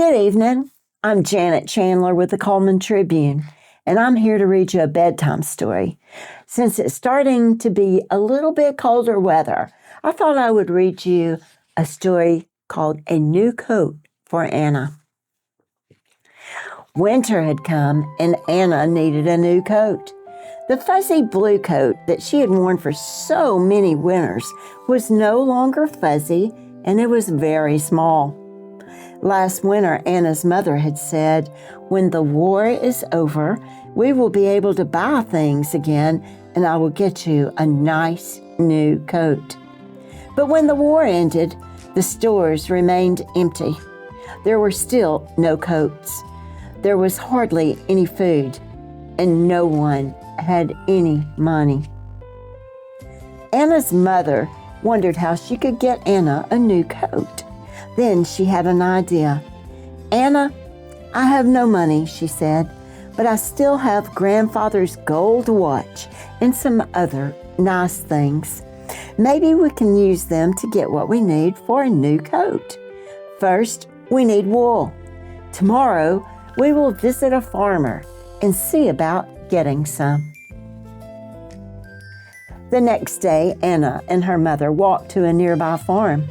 Good evening. I'm Janet Chandler with the Cullman Tribune, and I'm here to read you a bedtime story. Since it's starting to be a little bit colder weather, I thought I would read you a story called A New Coat for Anna. Winter had come, and Anna needed a new coat. The fuzzy blue coat that she had worn for so many winters was no longer fuzzy, and it was very small. Last winter, Anna's mother had said, "When the war is over, we will be able to buy things again, and I will get you a nice new coat." But when the war ended, the stores remained empty. There were still no coats. There was hardly any food, and no one had any money. Anna's mother wondered how she could get Anna a new coat. Then she had an idea. "Anna, I have no money," she said, "but I still have grandfather's gold watch and some other nice things. Maybe we can use them to get what we need for a new coat. First, we need wool. Tomorrow, we will visit a farmer and see about getting some." The next day, Anna and her mother walked to a nearby farm.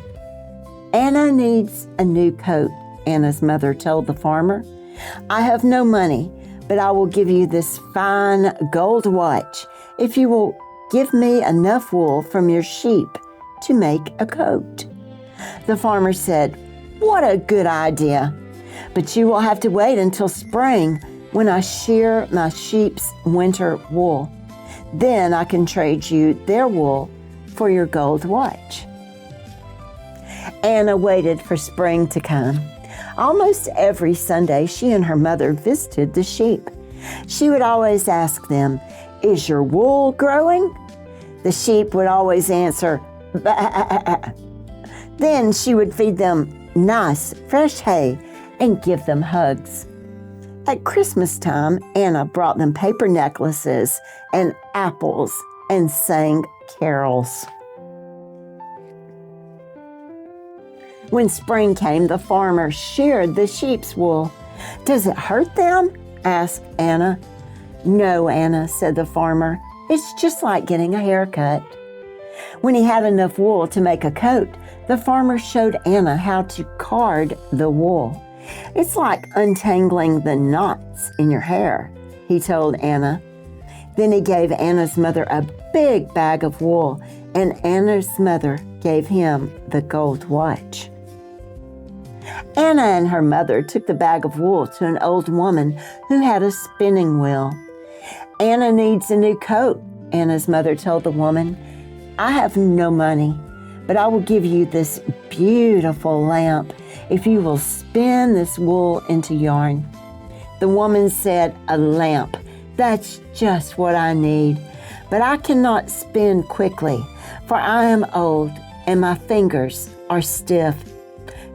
"Anna needs a new coat," Anna's mother told the farmer. "I have no money, but I will give you this fine gold watch if you will give me enough wool from your sheep to make a coat." The farmer said, "What a good idea! But you will have to wait until spring when I shear my sheep's winter wool. Then I can trade you their wool for your gold watch." Anna waited for spring to come. Almost every Sunday, she and her mother visited the sheep. She would always ask them, "Is your wool growing?" The sheep would always answer, "Bah." Then she would feed them nice, fresh hay and give them hugs. At Christmas time, Anna brought them paper necklaces and apples and sang carols. When spring came, the farmer sheared the sheep's wool. "Does it hurt them?" asked Anna. "No, Anna," said the farmer. "It's just like getting a haircut." When he had enough wool to make a coat, the farmer showed Anna how to card the wool. "It's like untangling the knots in your hair," he told Anna. Then he gave Anna's mother a big bag of wool, and Anna's mother gave him the gold watch. Anna and her mother took the bag of wool to an old woman who had a spinning wheel. "Anna needs a new coat," Anna's mother told the woman. "I have no money, but I will give you this beautiful lamp if you will spin this wool into yarn." The woman said, "A lamp, that's just what I need, but I cannot spin quickly, for I am old and my fingers are stiff.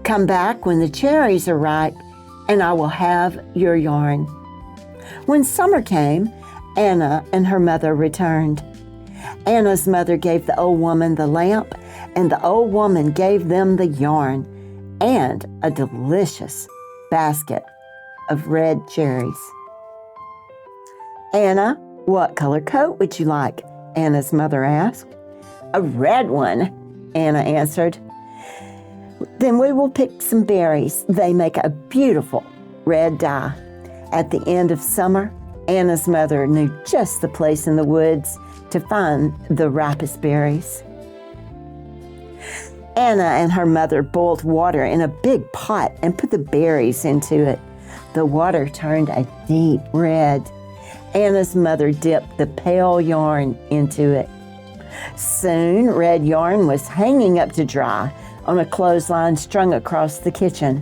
Come back when the cherries are ripe, and I will have your yarn." When summer came, Anna and her mother returned. Anna's mother gave the old woman the lamp, and the old woman gave them the yarn and a delicious basket of red cherries. "Anna, what color coat would you like?" Anna's mother asked. "A red one," Anna answered. "Then we will pick some berries. They make a beautiful red dye." At the end of summer, Anna's mother knew just the place in the woods to find the ripest berries. Anna and her mother boiled water in a big pot and put the berries into it. The water turned a deep red. Anna's mother dipped the pale yarn into it. Soon, red yarn was hanging up to dry on a clothesline strung across the kitchen.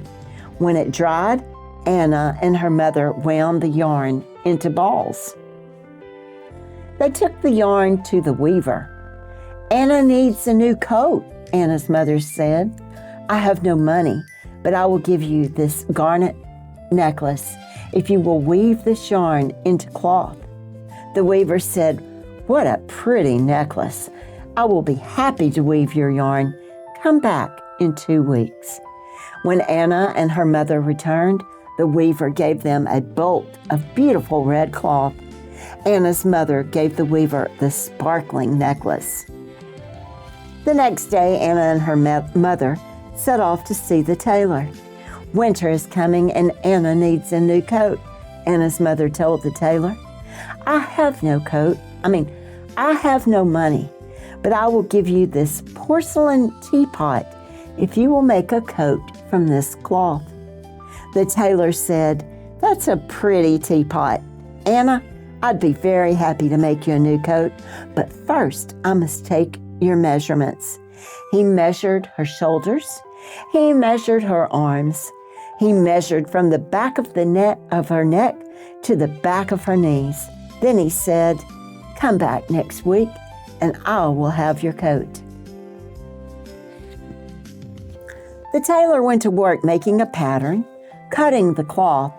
When it dried, Anna and her mother wound the yarn into balls. They took the yarn to the weaver. "Anna needs a new coat," Anna's mother said. "I have no money, but I will give you this garnet necklace if you will weave this yarn into cloth." The weaver said, "What a pretty necklace. I will be happy to weave your yarn. Come back in 2 weeks." When Anna and her mother returned, the weaver gave them a bolt of beautiful red cloth. Anna's mother gave the weaver the sparkling necklace. The next day, Anna and her mother set off to see the tailor. Winter is coming and Anna needs a new coat, Anna's mother told the tailor. I have no money, but I will give you this porcelain teapot if you will make a coat from this cloth. The tailor said, That's a pretty teapot. Anna, I'd be very happy to make you a new coat, but first I must take your measurements. He measured her shoulders. He measured her arms. He measured from the back of her neck to the back of her knees. Then he said, Come back next week and I will have your coat. The tailor went to work making a pattern, cutting the cloth,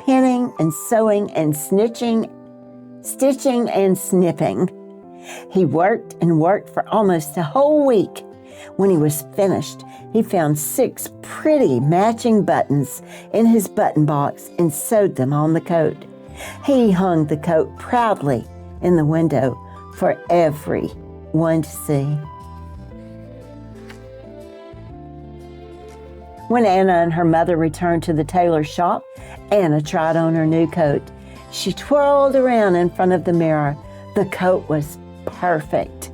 pinning and sewing and stitching and snipping. He worked and worked for almost a whole week. When he was finished, he found 6 pretty matching buttons in his button box and sewed them on the coat. He hung the coat proudly in the window for everyone to see. When Anna and her mother returned to the tailor's shop, Anna tried on her new coat. She twirled around in front of the mirror. The coat was perfect.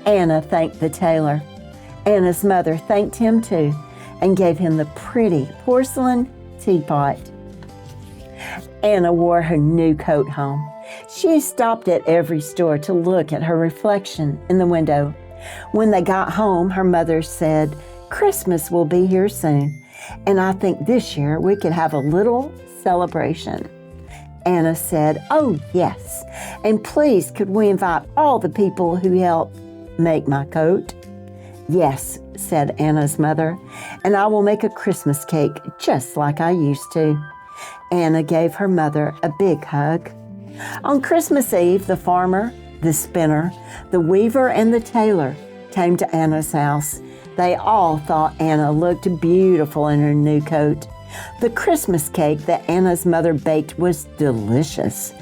Anna thanked the tailor. Anna's mother thanked him too and gave him the pretty porcelain teapot. Anna wore her new coat home. She stopped at every store to look at her reflection in the window. When they got home, her mother said, Christmas will be here soon, and I think this year we could have a little celebration. Anna said, Oh, yes, and please could we invite all the people who helped make my coat? Yes, said Anna's mother, and I will make a Christmas cake just like I used to. Anna gave her mother a big hug. On Christmas Eve, the farmer, the spinner, the weaver, and the tailor came to Anna's house. They all thought Anna looked beautiful in her new coat. The Christmas cake that Anna's mother baked was delicious.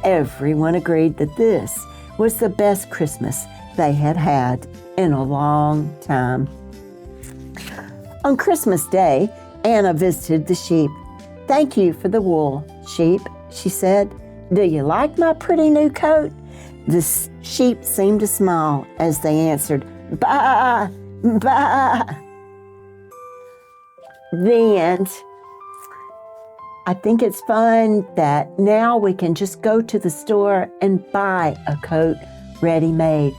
Everyone agreed that this was the best Christmas they had had in a long time. On Christmas Day, Anna visited the sheep. Thank you for the wool, sheep, she said. Do you like my pretty new coat? The sheep seemed to smile as they answered, Bah, bah. The end. I think it's fun that now we can just go to the store and buy a coat ready-made.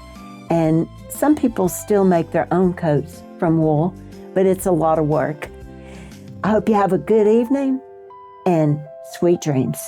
And some people still make their own coats from wool, but it's a lot of work. I hope you have a good evening and sweet dreams.